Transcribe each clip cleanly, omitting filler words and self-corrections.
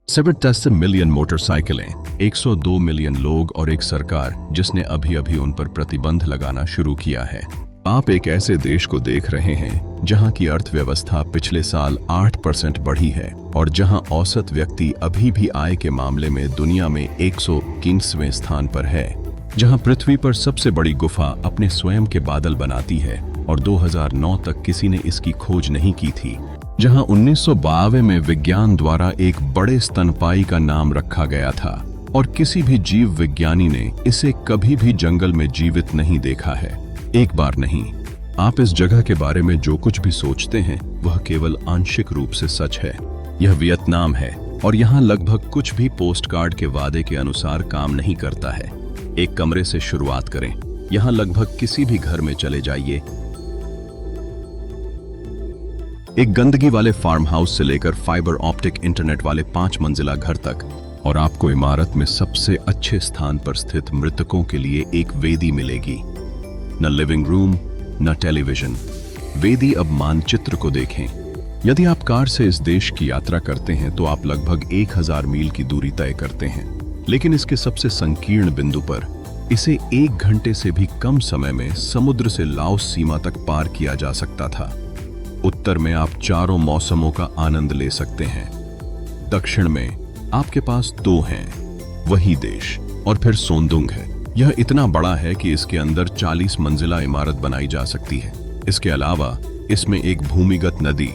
710 million मोटरसाइकिलें, 102 million लोग और एक सरकार जिसने अभी अभी उन पर प्रतिबंध लगाना शुरू किया है। आप एक ऐसे देश को देख रहे हैं जहां की अर्थव्यवस्था पिछले साल 8% बढ़ी है और जहां औसत व्यक्ति अभी भी आय के मामले में दुनिया में 121वें स्थान पर है, जहां पृथ्वी पर सबसे बड़ी गुफा अपने स्वयं के बादल बनाती है और 2009 तक किसी ने इसकी खोज नहीं की थी, जहां 1952 में विज्ञान द्वारा एक बड़े स्तनपायी का नाम रखा गया था और किसी भी जीव विज्ञानी ने इसे कभी भी जंगल में जीवित नहीं देखा है। एक बार नहीं, आप इस जगह के बारे में जो कुछ भी सोचते हैं वह केवल आंशिक रूप से सच है। यह वियतनाम है और यहाँ लगभग कुछ भी पोस्टकार्ड के वादे के अनुसार काम नहीं करता है। एक कमरे से शुरुआत करें, यहाँ लगभग किसी भी घर में चले जाइए, एक गंदगी वाले फार्म हाउस से लेकर फाइबर ऑप्टिक इंटरनेट वाले 5 मंजिला घर तक, और आपको इमारत में सबसे अच्छे स्थान पर स्थित मृतकों के लिए एक वेदी मिलेगी। न लिविंग रूम, न टेलीविजन। वेदी अब मानचित्र को देखें। यदि आप कार से इस देश की यात्रा करते हैं तो आप लगभग 1000 मील की दूरी तय करते हैं, लेकिन इसके सबसे संकीर्ण बिंदु पर इसे 1 घंटे से भी कम समय में समुद्र से लाओस सीमा तक पार किया जा सकता था। उत्तर में आप चारों मौसमों का आनंद ले सकते हैं। दक्षिण में आपके पास 2 हैं, वही देश, और फिर सोंदुंग है। यह इतना बड़ा है कि इसके अंदर 40 मंजिला इमारत बनाई जा सकती है। इसके अलावा इसमें एक भूमिगत नदी,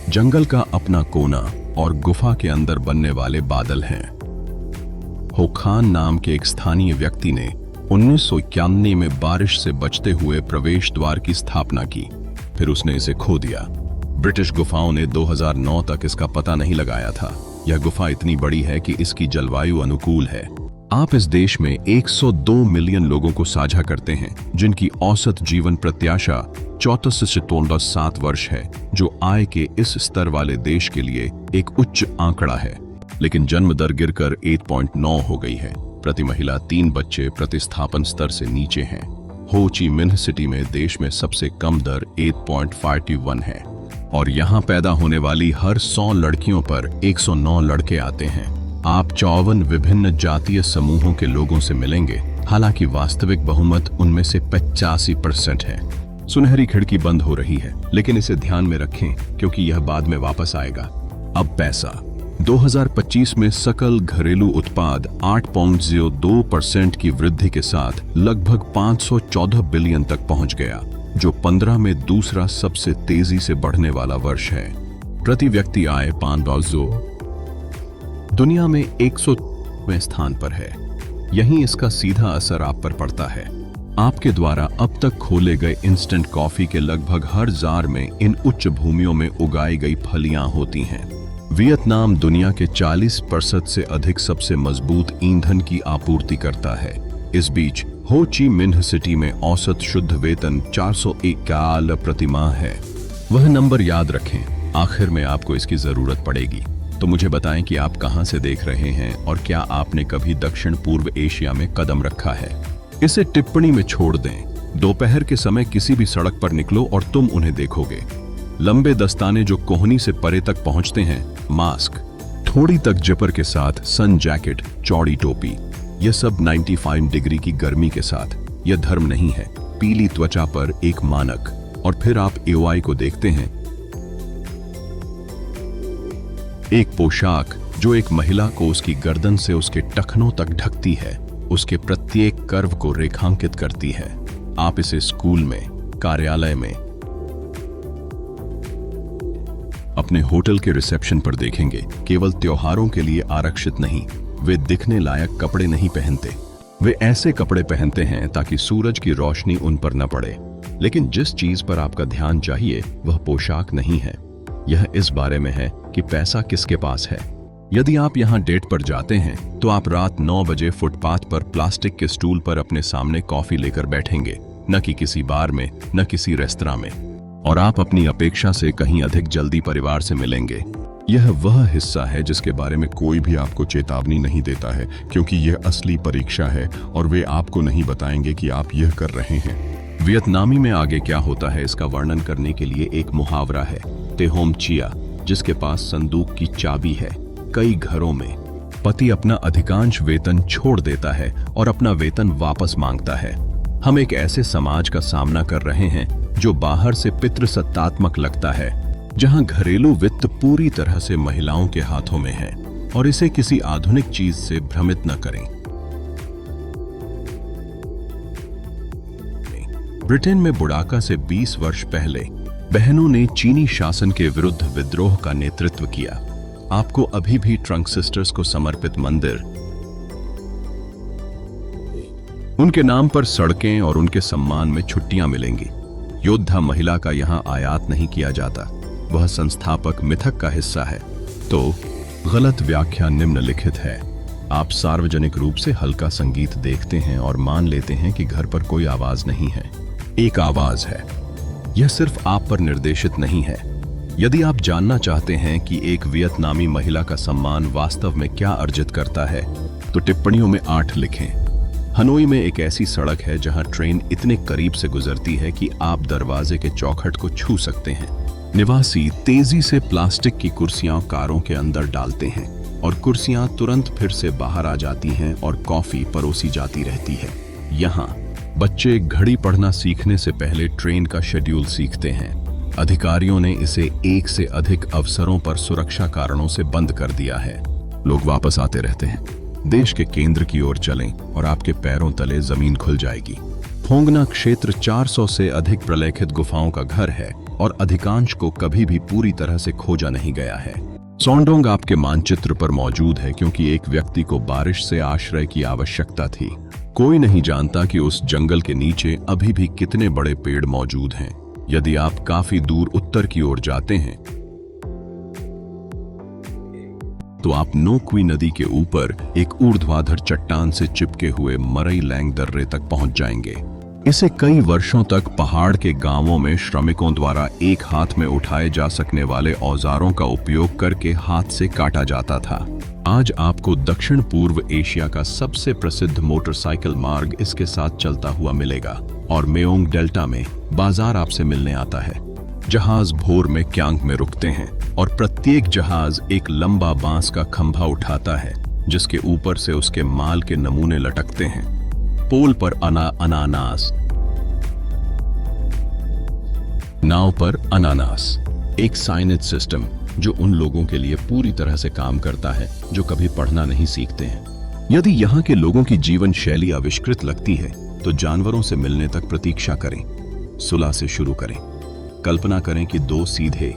जंगल का अपना कोना और गुफा के अंदर बनने वाले बादल हैं। होखान नाम के एक स्थानीय व्यक्ति ने 1991 में बारिश से बचते हुए प्रवेश द्वार की स्थापना की, फिर उसने इसे खो दिया। ब्रिटिश गुफाओं ने 2009 तक इसका पता नहीं लगाया था। यह गुफा इतनी बड़ी है कि इसकी जलवायु अनुकूल है। आप इस देश में 102 मिलियन लोगों को साझा करते हैं, जिनकी औसत जीवन प्रत्याशा 34 से 7 वर्ष है, जो आय के इस स्तर वाले देश के लिए एक उच्च आंकड़ा है। लेकिन जन्म दर गिरकर 8.9 हो गई है। प्रति महिला 3 बच्चे प्रतिस्थापन स्तर से नीचे हैं। हो ची मिन्ह सिटी में देश में सबसे कम दर 8.51 है और यहाँ पैदा होने वाली हर 100 लड़कियों पर 109 लड़के आते हैं। आप 54 विभिन्न जातीय समूहों के लोगों से मिलेंगे, हालांकि वास्तविक बहुमत उनमें से 85% है। सुनहरी खिड़की बंद हो रही है, लेकिन इसे ध्यान में रखें क्योंकि यह बाद में वापस आएगा। अब पैसा 2025 में सकल घरेलू उत्पाद 8.02% की वृद्धि के साथ लगभग 514 बिलियन तक पहुंच गया, जो 15 में दूसरा सबसे तेजी से बढ़ने वाला वर्ष है। प्रति व्यक्ति आय $5 दुनिया में 100वें स्थान पर है। यहीं इसका सीधा असर आप पर पड़ता है। आपके द्वारा अब तक खोले गए इंस्टेंट कॉफी के लगभग हर जार में इन उच्च भूमियों में उगाई गई फलियां होती हैं। वियतनाम दुनिया के 40% से अधिक सबसे मजबूत ईंधन की आपूर्ति करता है। इस बीच हो ची मिन्ह सिटी में औसत शुद्ध वेतन $401 प्रति माह है। वह नंबर याद रखें, आखिर में आपको इसकी जरूरत पड़ेगी। तो मुझे बताएं कि आप कहां से देख रहे हैं और क्या आपने कभी दक्षिण पूर्व एशिया में कदम रखा है। इसे टिप्पणी में छोड़ दें। दोपहर के समय किसी भी सड़क पर निकलो और तुम उन्हें देखोगे। लंबे दस्ताने जो कोहनी से परे तक पहुंचते हैं, मास्क, थोड़ी तक जिपर के साथ सन जैकेट, चौड़ी टोपी, यह सब 95 डिग्री की गर्मी के साथ। यह धर्म नहीं है, पीली त्वचा पर एक मानक। और फिर आप एओआई को देखते हैं, एक पोशाक जो एक महिला को उसकी गर्दन से उसके टखनों तक ढकती है, उसके प्रत्येक कर्व को रेखांकित करती है। आप इसे स्कूल में, कार्यालय में, अपने होटल के रिसेप्शन पर देखेंगे। केवल त्योहारों के लिए आरक्षित नहीं, वे दिखने लायक कपड़े नहीं पहनते। वे ऐसे कपड़े पहनते हैं ताकि सूरज की रोशनी उन पर न पड़े। लेकिन जिस चीज पर आपका ध्यान चाहिए वह पोशाक नहीं है, यह इस बारे में है कि पैसा किसके पास है। यदि आप यहाँ डेट पर जाते हैं तो आप रात 9 बजे फुटपाथ पर प्लास्टिक के स्टूल पर अपने सामने कॉफी लेकर बैठेंगे, न कि किसी बार में, न किसी रेस्तरां में। और आप अपनी अपेक्षा से कहीं अधिक जल्दी परिवार से मिलेंगे। यह वह हिस्सा है जिसके बारे में कोई भी आपको चेतावनी नहीं देता है, क्योंकि यह असली परीक्षा है और वे आपको नहीं बताएंगे कि आप यह कर रहे हैं। वियतनामी में आगे क्या होता है इसका वर्णन करने के लिए एक मुहावरा है, तेहोम चिया, जिसके पास संदूक की चाबी है। कई घरों में पति अपना अधिकांश वेतन छोड़ देता है और अपना वेतन वापस मांगता है। हम एक ऐसे समाज का सामना कर रहे हैं जो बाहर से पितृसत्तात्मक लगता है, जहां घरेलू वित्त पूरी तरह से महिलाओं के हाथों में है, और इसे किसी आधुनिक चीज से भ्रमित न करें। ब्रिटेन में बुड़ाका से 20 वर्ष पहले बहनों ने चीनी शासन के विरुद्ध विद्रोह का नेतृत्व किया। आपको अभी भी ट्रंक सिस्टर्स को समर्पित मंदिर, उनके नाम पर सड़कें और उनके सम्मान में छुट्टियां मिलेंगी। योद्धा महिला का यहां आयात नहीं किया जाता, वह संस्थापक मिथक का हिस्सा है। तो गलत व्याख्या निम्नलिखित है। आप सार्वजनिक रूप से हल्का संगीत देखते हैं और मान लेते हैं कि घर पर कोई आवाज नहीं है। एक आवाज है। यह सिर्फ आप पर निर्देशित नहीं है। यदि आप जानना चाहते हैं कि एक वियतनामी महिला का सम्मान वास्तव में क्या अर्जित करता है, तो टिप्पणियों में 8 लिखें। हनोई में एक ऐसी सड़क है जहां ट्रेन इतने करीब से गुजरती है कि आप दरवाजे के चौखट को छू सकते हैं। निवासी तेजी से प्लास्टिक की कुर्सियां कारों के अंदर डालते हैं और कुर्सियां तुरंत फिर से बाहर आ जाती हैं और कॉफी परोसी जाती रहती है। यहाँ बच्चे घड़ी पढ़ना सीखने से पहले ट्रेन का शेड्यूल सीखते हैं। अधिकारियों ने इसे एक से अधिक अवसरों पर सुरक्षा कारणों से बंद कर दिया है। लोग वापस आते रहते हैं। देश के केंद्र की ओर चलें और आपके पैरों तले जमीन खुल जाएगी। फोंगना क्षेत्र 400 से अधिक प्रलेखित गुफाओं का घर है और अधिकांश को कभी भी पूरी तरह से खोजा नहीं गया है। सोंडोंग आपके मानचित्र पर मौजूद है क्योंकि एक व्यक्ति को बारिश से आश्रय की आवश्यकता थी। कोई नहीं जानता कि उस जंगल के नीचे अभी भी कितने बड़े पेड़ मौजूद हैं। यदि आप काफी दूर उत्तर की ओर जाते हैं तो आप नोक्वी नदी के ऊपर एक ऊर्ध्वाधर चट्टान से चिपके हुए मरई लैंग दर्रे तक पहुंच जाएंगे। इसे कई वर्षों तक पहाड़ के गांवों में श्रमिकों द्वारा एक हाथ में उठाए जा सकने वाले औजारों का उपयोग करके हाथ से काटा जाता था। आज आपको दक्षिण पूर्व एशिया का सबसे प्रसिद्ध मोटरसाइकिल मार्ग इसके साथ चलता हुआ मिलेगा और मेओंग डेल्टा में बाजार आपसे मिलने आता है। जहाज भोर में क्यांग में रुकते हैं और प्रत्येक जहाज एक लंबा बांस का खंभा उठाता है जिसके ऊपर से उसके माल के नमूने लटकते हैं। पोल पर अनानास, नाव पर अनानास, एक साइनेज सिस्टम जो उन लोगों के लिए पूरी तरह से काम करता है जो कभी पढ़ना नहीं सीखते हैं। यदि यहाँ के लोगों की जीवन शैली आविष्कृत लगती है तो जानवरों से मिलने तक प्रतीक्षा करें। सुलह से शुरू करें। कल्पना करें कि 2 सीधे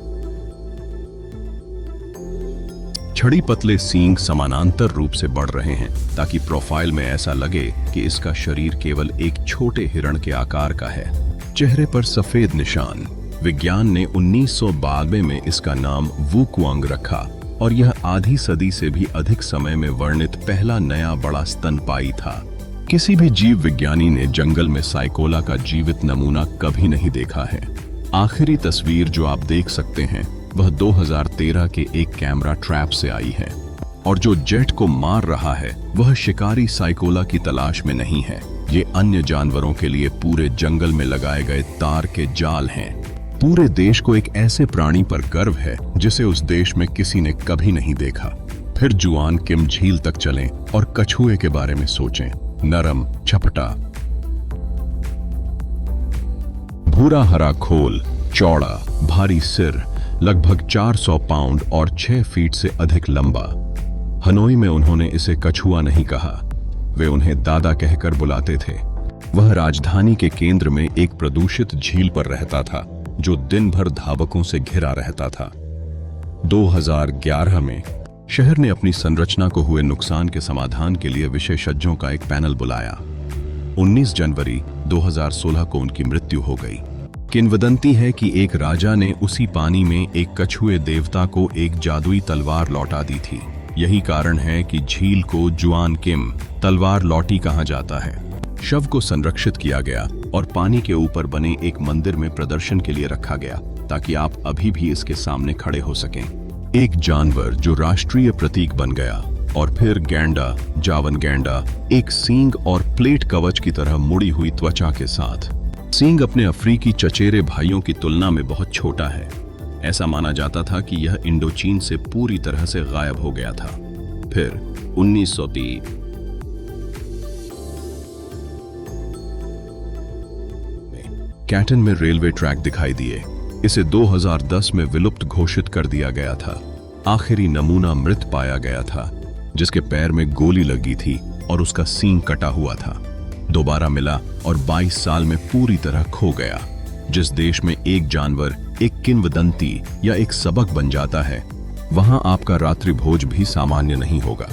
छड़ी पतले सींग समानांतर रूप से बढ़ रहे हैं ताकि प्रोफाइल में ऐसा लगे कि इसका शरीर केवल एक छोटे हिरण के आकार का है। चेहरे पर सफेद निशान। विज्ञान ने 1992 में इसका नाम वुक्वांग रखा और यह आधी सदी से भी अधिक समय में वर्णित पहला नया बड़ा स्तनपायी था। किसी भी जीव विज्ञानी ने जंगल में साइकोला का जीवित नमूना कभी नहीं देखा है। आखिरी तस्वीर जो आप देख सकते हैं वह 2013 के एक कैमरा ट्रैप से आई है और जो जेट को मार रहा है वह शिकारी साइकोला की तलाश में नहीं है। ये अन्य जानवरों के लिए पूरे जंगल में लगाए गए तार के जाल हैं। पूरे देश को एक ऐसे प्राणी पर गर्व है जिसे उस देश में किसी ने कभी नहीं देखा। फिर जुआन किम झील तक चलें और कछुए के बारे में सोचें। नरम, छपटा, भूरा हरा खोल, चौड़ा, भारी सिर, लगभग 400 पाउंड और 6 फीट से अधिक लंबा। हनोई में उन्होंने इसे कछुआ नहीं कहा, वे उन्हें दादा कहकर बुलाते थे। वह राजधानी के केंद्र में एक प्रदूषित झील पर रहता था जो दिन भर धावकों से घिरा रहता था। 2011 में शहर ने अपनी संरचना को हुए नुकसान के समाधान के लिए विशेषज्ञों का एक पैनल बुलाया। 19 जनवरी 2016 को उनकी मृत्यु हो गई। किंवदंती है कि एक राजा ने उसी पानी में एक कछुए देवता को एक जादुई तलवार लौटा दी थी। यही कारण है कि झील को जुआन किम तलवार लौटी कहा जाता है। शव को संरक्षित किया गया और पानी के ऊपर बने एक मंदिर में प्रदर्शन के लिए रखा गया ताकि आप अभी भी इसके सामने खड़े हो सकें। एक जानवर जो राष्ट्रीय प्रतीक बन गया, और फिर गैंडा, जावन गैंडा, एक सींग और प्लेट कवच की तरह मुड़ी हुई त्वचा के साथ। सींग अपने अफ्रीकी चचेरे भाइयों की तुलना में बहुत छोटा है। ऐसा माना जाता था कि यह इंडोचीन से पूरी तरह से गायब हो गया था। फिर 1930 कैटन में रेलवे ट्रैक दिखाई दिए। इसे 2010 में विलुप्त घोषित कर दिया गया था। आखिरी नमूना मृत पाया गया था, जिसके पैर में गोली लगी थी और उसका सींग कटा हुआ था। दोबारा मिला और 22 साल में पूरी तरह खो गया। जिस देश में एक जानवर एक किंवदंती या एक सबक बन जाता है, वहां आपका रात्रि भोज भी सामान्य नहीं होगा।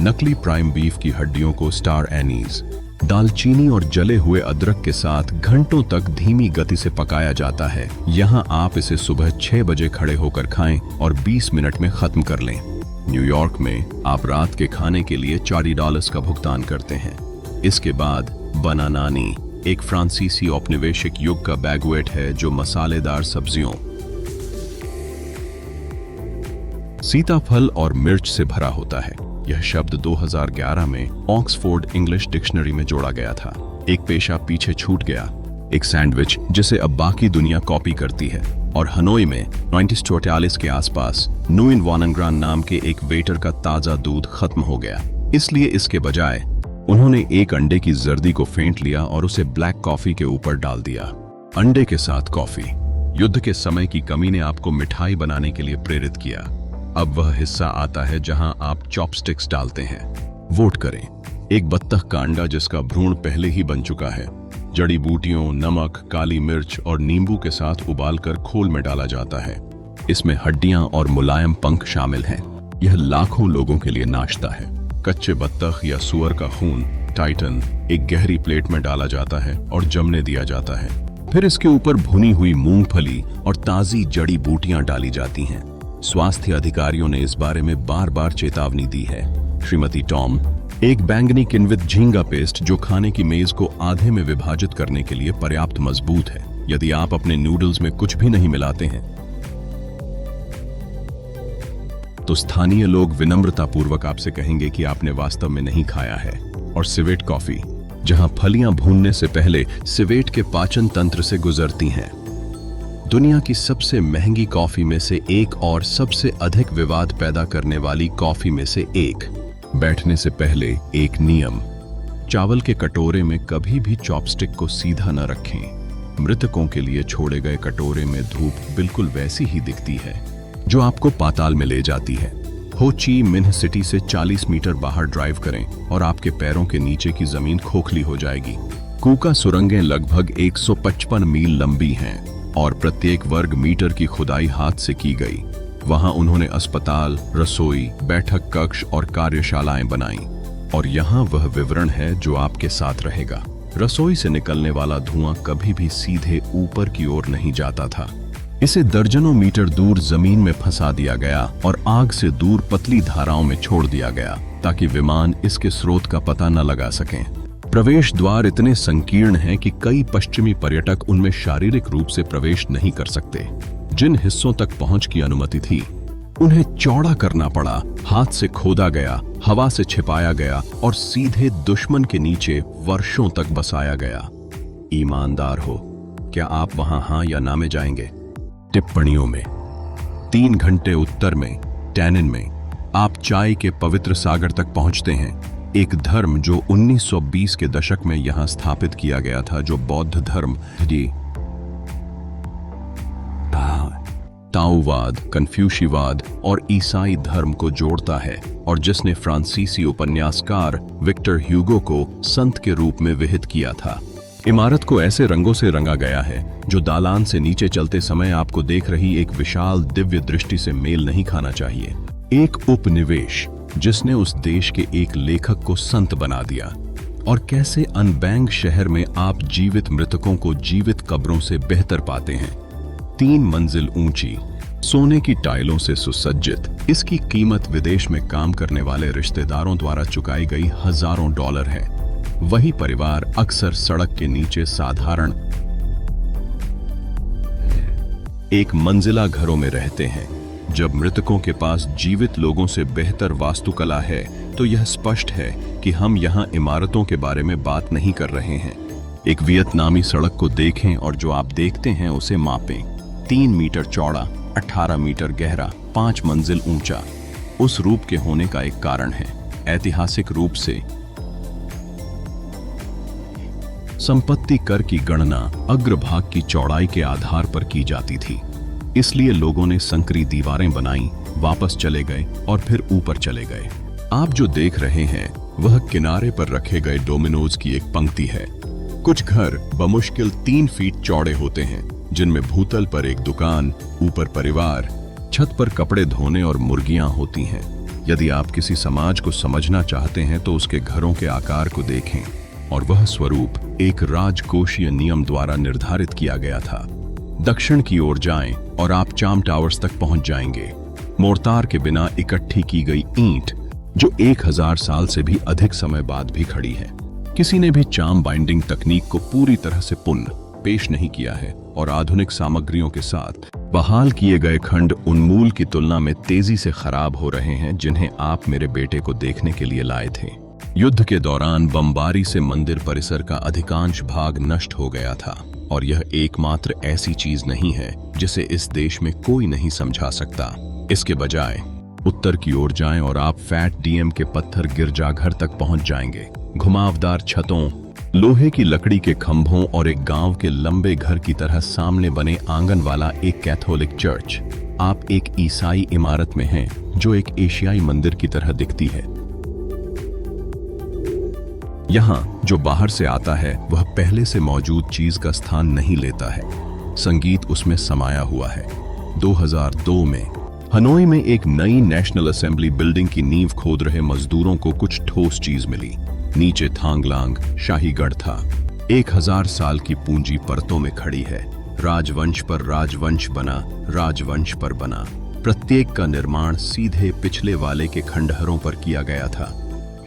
नकली प्राइम बीफ की हड्डियों को स्टार एनीज, दालचीनी और जले हुए अदरक के साथ घंटों तक धीमी गति से पकाया जाता है। यहाँ आप इसे सुबह 6 बजे खड़े होकर खाएं और 20 मिनट में खत्म कर लें। न्यूयॉर्क में आप रात के खाने के लिए $40 का भुगतान करते हैं। इसके बाद बनानानी एक फ्रांसीसी औपनिवेशिक युग का बैगवेट है जो मसालेदार सब्जियों, सीताफल और मिर्च से भरा होता है। यह शब्द 2011 में ऑक्सफोर्ड इंग्लिश डिक्शनरी में जोड़ा गया था। एक पेशा पीछे छूट गया, एक सैंडविच जिसे अब बाकी दुनिया कॉपी करती है। और हनोई में 1944 के आसपास नुइन वाननग्रान नाम के एक वेटर का ताजा दूध खत्म हो गया। इसलिए इसके बजाय उन्होंने एक अंडे की जर्दी को फेंट लिया और उसे ब्लैक कॉफी के ऊपर डाल दिया। अंडे के साथ कॉफी। युद्ध के समय की कमी ने आपको मिठाई बनाने के लिए प्रेरित किया। अब वह हिस्सा आता है जहां आप चॉपस्टिक्स डालते हैं। वोट करें। एक बत्तख का अंडा जिसका भ्रूण पहले ही बन चुका है, जड़ी बूटियों, नमक, काली मिर्च और नींबू के साथ उबालकर खोल में डाला जाता है। इसमें हड्डियां और मुलायम पंख शामिल हैं। यह लाखों लोगों के लिए नाश्ता है। कच्चे बत्तख या सुअर का खून, टाइटन, एक गहरी प्लेट में डाला जाता है और जमने दिया जाता है। फिर इसके ऊपर भुनी हुई मूंगफली और ताजी जड़ी बूटियां डाली जाती हैं। स्वास्थ्य अधिकारियों ने इस बारे में बार बार चेतावनी दी है। श्रीमती टॉम, एक बैंगनी किण्वित झींगा पेस्ट जो खाने की मेज को आधे में विभाजित करने के लिए पर्याप्त मजबूत है। यदि आप अपने नूडल्स में कुछ भी नहीं मिलाते हैं तो स्थानीय लोग विनम्रतापूर्वक आपसे कहेंगे कि आपने वास्तव में नहीं खाया है। और सिवेट कॉफी, जहां फलियां भूनने से पहले सिवेट के पाचन तंत्र से गुजरती हैं। दुनिया की सबसे महंगी कॉफी में से एक और सबसे अधिक विवाद पैदा करने वाली कॉफी में से एक। बैठने से पहले एक नियम: चावल के कटोरे में कभी भी चॉपस्टिक को सीधा न रखें। मृतकों के लिए छोड़े गए कटोरे में धूप बिल्कुल वैसी ही दिखती है जो आपको पाताल में ले जाती है। हो ची मिन्ह सिटी से 40 मीटर बाहर ड्राइव करें और आपके पैरों के नीचे की जमीन खोखली हो जाएगी। कूका सुरंगें लगभग 155 मील लंबी हैं और प्रत्येक वर्ग मीटर की खुदाई हाथ से की गई। वहां उन्होंने अस्पताल, रसोई, बैठक कक्ष और कार्यशालाएं बनाई। और यहाँ वह विवरण है जो आपके साथ रहेगा। रसोई से निकलने वाला धुआं कभी भी सीधे ऊपर की ओर नहीं जाता था। इसे दर्जनों मीटर दूर जमीन में फंसा दिया गया और आग से दूर पतली धाराओं में छोड़ दिया गया ताकि विमान इसके स्रोत का पता न लगा सकें। प्रवेश द्वार इतने संकीर्ण हैं कि कई पश्चिमी पर्यटक उनमें शारीरिक रूप से प्रवेश नहीं कर सकते। जिन हिस्सों तक पहुंच की अनुमति थी उन्हें चौड़ा करना पड़ा, हाथ से खोदा गया, हवा से छिपाया गया और सीधे दुश्मन के नीचे वर्षों तक बसाया गया। ईमानदार हो, क्या आप वहां हाँ या ना में जाएंगे? टिप्पणियों में 3 घंटे उत्तर में टैनिन में आप चाय के पवित्र सागर तक पहुंचते हैं। एक धर्म जो 1920 के दशक में यहां स्थापित किया गया था, जो बौद्ध धर्म, ताओवाद, कन्फ्यूशीवाद और ईसाई धर्म को जोड़ता है और जिसने फ्रांसीसी उपन्यासकार विक्टर ह्यूगो को संत के रूप में विहित किया था। इमारत को ऐसे रंगों से रंगा गया है जो दालान से नीचे चलते समय आपको देख रही एक विशाल दिव्य दृष्टि से मेल नहीं खाना चाहिए। एक उपनिवेश जिसने उस देश के एक लेखक को संत बना दिया। और कैसे अनबैंग शहर में आप जीवित मृतकों को जीवित कब्रों से बेहतर पाते हैं। 3 मंजिल ऊंची, सोने की टाइलों से सुसज्जित, इसकी कीमत विदेश में काम करने वाले रिश्तेदारों द्वारा चुकाई गई हजारों डॉलर है। वही परिवार अक्सर सड़क के नीचे साधारण एक मंजिला घरों में रहते हैं। जब मृतकों के पास जीवित लोगों से बेहतर वास्तुकला है तो यह स्पष्ट है कि हम यहाँ इमारतों के बारे में बात नहीं कर रहे हैं। एक वियतनामी सड़क को देखें और जो आप देखते हैं उसे मापें। 3 मीटर चौड़ा, 18 मीटर गहरा, 5 मंजिल ऊंचा। उस रूप के होने का एक कारण है। ऐतिहासिक रूप से संपत्ति कर की गणना अग्रभाग की चौड़ाई के आधार पर की जाती थी, इसलिए लोगों ने संकरी दीवारें बनाई, वापस चले गए और फिर ऊपर चले गए। आप जो देख रहे हैं वह किनारे पर रखे गए डोमिनोज की एक पंक्ति है। कुछ घर बमुश्किल 3 फीट चौड़े होते हैं, जिनमें भूतल पर एक दुकान, ऊपर परिवार, छत पर कपड़े धोने और मुर्गियां होती हैं। यदि आप किसी समाज को समझना चाहते हैं तो उसके घरों के आकार को देखें, और वह स्वरूप एक राजकोषीय नियम द्वारा निर्धारित किया गया था। दक्षिण की ओर जाएं और आप चाम टावर्स तक पहुंच जाएंगे। मोर्टार के बिना इकट्ठी की गई ईंट जो 1000 साल से भी अधिक समय बाद भी खड़ी है। किसी ने भी चाम बाइंडिंग तकनीक को पूरी तरह से पुनः पेश नहीं किया है, और आधुनिक सामग्रियों के साथ बहाल किए गए खंड उन्मूल की तुलना में तेजी से खराब हो रहे हैं, जिन्हें आप मेरे बेटे को देखने के लिए लाए थे। युद्ध के दौरान बमबारी से मंदिर परिसर का अधिकांश भाग नष्ट हो गया था, और यह एकमात्र ऐसी चीज नहीं है जिसे इस देश में कोई नहीं समझा सकता। इसके बजाय उत्तर की ओर जाएं और आप फैट डीएम के पत्थर गिरजाघर तक पहुंच जाएंगे। घुमावदार छतों, लोहे की लकड़ी के खंभों और एक गांव के लंबे घर की तरह सामने बने आंगन वाला एक कैथोलिक चर्च। आप एक ईसाई इमारत में हैं जो एक एशियाई मंदिर की तरह दिखती है। यहाँ जो बाहर से आता है वह पहले से मौजूद चीज का स्थान नहीं लेता है। संगीत उसमें समाया हुआ है। 2002 में हनोई में एक नई नेशनल असेंबली बिल्डिंग की नींव खोद रहे मजदूरों को कुछ ठोस चीज मिली। नीचे थांगलांग शाहीगढ़ था। 1000 साल की पूंजी परतों में खड़ी है। राजवंश पर राजवंश बना, राजवंश पर बना। प्रत्येक का निर्माण सीधे पिछले वाले के खंडहरों पर किया गया था।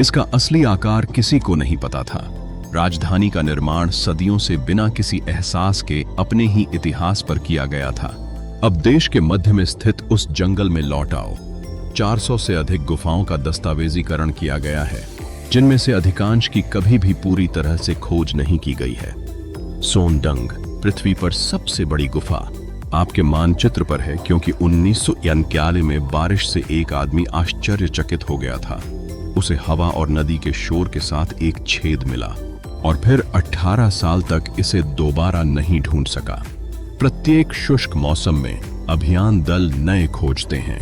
इसका असली आकार किसी को नहीं पता था। राजधानी का निर्माण सदियों से बिना किसी एहसास के अपने ही इतिहास पर किया गया था। अब देश के मध्य में स्थित उस जंगल में लौट आओ। 400 से अधिक गुफाओं का दस्तावेजीकरण किया गया है, जिनमें से अधिकांश की कभी भी पूरी तरह से खोज नहीं की गई है। सोनडंग पृथ्वी पर सबसे बड़ी गुफा आपके मानचित्र पर है, क्योंकि 1991 में बारिश से एक आदमी आश्चर्यचकित हो गया था। उसे हवा और नदी के शोर के साथ एक छेद मिला, और फिर 18 साल तक इसे दोबारा नहीं ढूंढ सका। प्रत्येक शुष्क मौसम में अभियान दल नए खोजते हैं।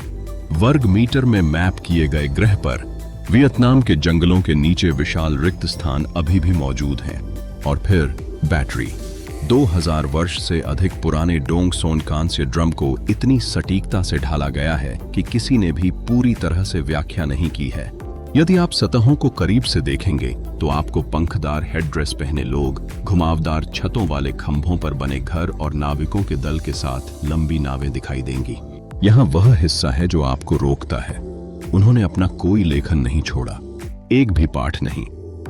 वर्ग मीटर में मैप किए गए ग्रह पर वियतनाम के जंगलों के नीचे विशाल रिक्त स्थान अभी भी मौजूद हैं। और फिर बैटरी। 2000 वर्ष से अधिक पुराने डोंग सोन कांस्य ड्रम को इतनी सटीकता से ढाला गया है कि किसी ने भी पूरी तरह से व्याख्या नहीं की है। यदि आप सतहों को करीब से देखेंगे तो आपको पंखदार हेडड्रेस पहने लोग, घुमावदार छतों वाले खंभों पर बने घर और नाविकों के दल के साथ लंबी नावें दिखाई देंगी। यहाँ वह हिस्सा है जो आपको रोकता है। उन्होंने अपना कोई लेखन नहीं छोड़ा, एक भी पाठ नहीं।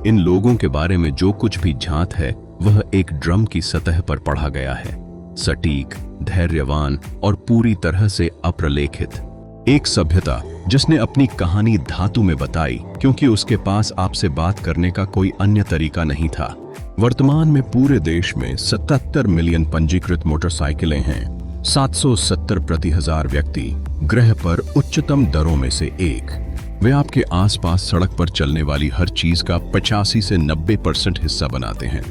इन लोगों के बारे में जो कुछ भी झांत है वह एक ड्रम की सतह पर पढ़ा गया है। सटीक, धैर्यवान और पूरी तरह से अप्रलेखित। एक सभ्यता जिसने अपनी कहानी धातु में बताई, क्योंकि उसके पास आपसे बात करने का कोई अन्य तरीका नहीं था। वर्तमान में पूरे देश में 77 मिलियन पंजीकृत मोटरसाइकिलें हैं। 770 प्रति 1000 व्यक्ति ग्रह पर उच्चतम दरों में से एक। वे आपके आसपास सड़क पर चलने वाली हर चीज का 85 से 90% हिस्सा बनाते हैं।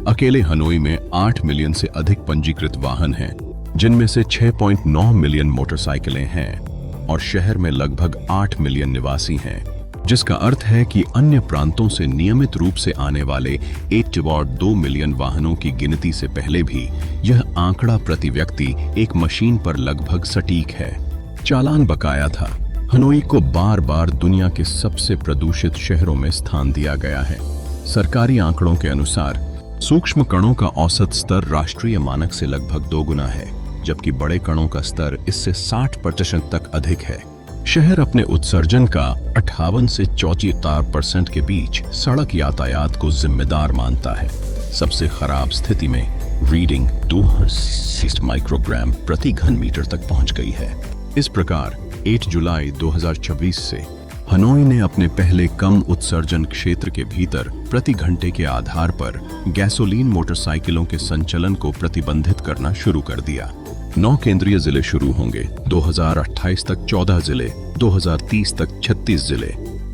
अकेले हनोई में 8 मिलियन से अधिक पंजीकृत वाहन हैं, जिनमें से 6.9 मिलियन मोटरसाइकिलें हैं, और शहर में लगभग 8 मिलियन निवासी हैं, जिसका अर्थ है कि अन्य प्रांतों से नियमित रूप से आने वाले 8.2 मिलियन वाहनों की गिनती से पहले भी यह आंकड़ा प्रति व्यक्ति एक मशीन पर लगभग सटीक है। चालान बकाया था। हनोई को बार बार दुनिया के सबसे प्रदूषित शहरों में स्थान दिया गया है। सरकारी आंकड़ों के अनुसार सूक्ष्म कणों का औसत स्तर राष्ट्रीय मानक से लगभग 2 गुना है, जबकि बड़े कणों का स्तर इससे 60% तक अधिक है। शहर अपने उत्सर्जन का 58 से 74% के बीच सड़क यातायात को जिम्मेदार मानता है। सबसे खराब स्थिति में रीडिंग 260 माइक्रोग्राम प्रति घन मीटर तक पहुंच गई है। इस प्रकार 8 जुलाई 2026 से हनोई ने अपने पहले कम उत्सर्जन क्षेत्र के भीतर प्रति घंटे के आधार पर गैसोलीन मोटरसाइकिलों के संचलन को प्रतिबंधित करना शुरू कर दिया। 9 केंद्रीय जिले शुरू होंगे, 2028 तक 14 जिले, 2030 तक 36 जिले।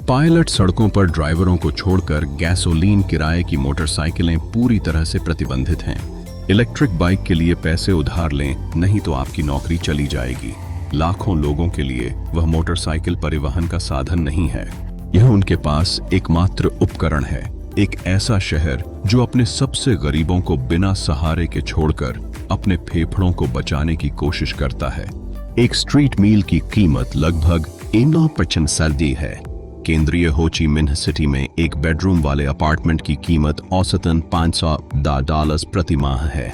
पायलट सड़कों पर ड्राइवरों को छोड़कर गैसोलीन किराए की मोटरसाइकिलें पूरी तरह से प्रतिबंधित हैं। इलेक्ट्रिक बाइक के लिए पैसे उधार लें, नहीं तो आपकी नौकरी चली जाएगी। लाखों लोगों के लिए वह मोटरसाइकिल परिवहन का साधन नहीं है, यह उनके पास एकमात्र उपकरण है। एक ऐसा शहर जो अपने सबसे गरीबों को बिना सहारे के छोड़कर अपने फेफड़ों को बचाने की कोशिश करता है। एक स्ट्रीट मील की कीमत लगभग 9 सर्दी है। केंद्रीय हो ची मिन्ह सिटी में एक बेडरूम वाले अपार्टमेंट की कीमत औसतन $500 प्रति माह है।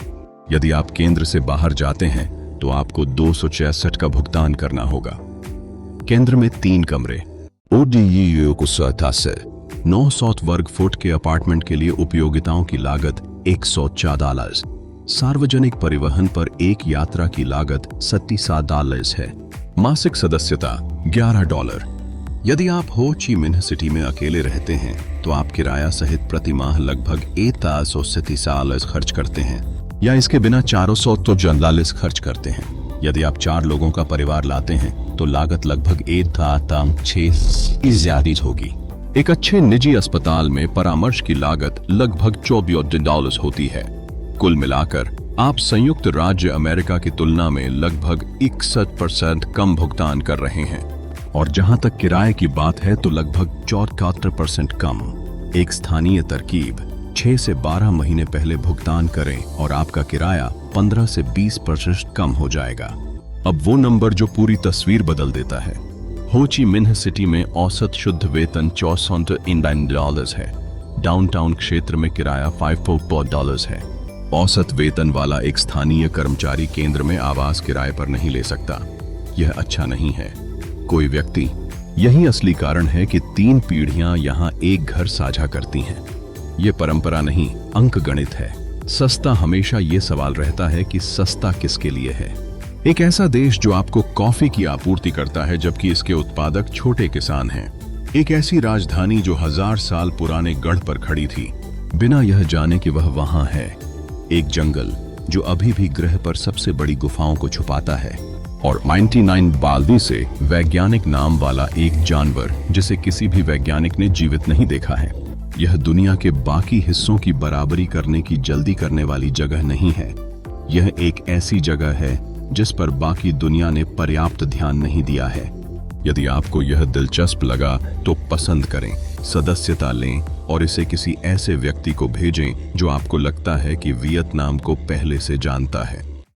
यदि आप केंद्र से बाहर जाते हैं तो आपको 266 का भुगतान करना होगा। केंद्र में 3 कमरे, ODU को 900 वर्ग फुट के अपार्टमेंट के लिए उपयोगिताओं की लागत $104। सार्वजनिक परिवहन पर एक यात्रा की लागत $37 है। मासिक सदस्यता $11। यदि आप हो ची मिन्ह सिटी में अकेले रहते हैं तो आप किराया सहित प्रति माह लगभग $137 खर्च करते हैं, या इसके बिना $400 खर्च करते हैं। यदि आप 4 लोगों का परिवार लाते हैं तो लागत लगभग $1,600 ज्यादा होगी। एक अच्छे निजी अस्पताल में परामर्श की लागत लगभग $24 होती है। कुल मिलाकर आप संयुक्त राज्य अमेरिका की तुलना में लगभग 61% कम भुगतान कर रहे हैं, और जहां तक किराए की बात है तो लगभग 74% कम। एक स्थानीय तरकीब, 6 से 12 महीने पहले भुगतान करें और आपका किराया 15 से 20% कम हो जाएगा। अब वो नंबर जो पूरी तस्वीर बदल देता है। हो ची मिन्ह सिटी में औसत शुद्ध वेतन $409 है। डाउनटाउन क्षेत्र में किराया $500 है। औसत वेतन वाला एक स्थानीय कर्मचारी केंद्र में आवास किराए पर नहीं ले सकता। यह अच्छा नहीं है। कोई व्यक्ति, यही असली कारण है कि 3 पीढ़ियां यहां एक घर साझा करती हैं। ये परंपरा नहीं, अंक गणित है। सस्ता हमेशा ये सवाल रहता है कि सस्ता किसके लिए है। एक ऐसा देश जो आपको कॉफी की आपूर्ति करता है जबकि इसके उत्पादक छोटे किसान हैं। एक ऐसी राजधानी जो 1000 साल पुराने गढ़ पर खड़ी थी, बिना यह जाने कि वह वहां है। एक जंगल जो अभी भी ग्रह पर सबसे बड़ी गुफाओं को छुपाता है, और 99 बाल्दी से वैज्ञानिक नाम वाला एक जानवर जिसे किसी भी वैज्ञानिक ने जीवित नहीं देखा है। यह दुनिया के बाकी हिस्सों की बराबरी करने की जल्दी करने वाली जगह नहीं है। यह एक ऐसी जगह है जिस पर बाकी दुनिया ने पर्याप्त ध्यान नहीं दिया है। यदि आपको यह दिलचस्प लगा तो पसंद करें, सदस्यता लें और इसे किसी ऐसे व्यक्ति को भेजें जो आपको लगता है कि वियतनाम को पहले से जानता है।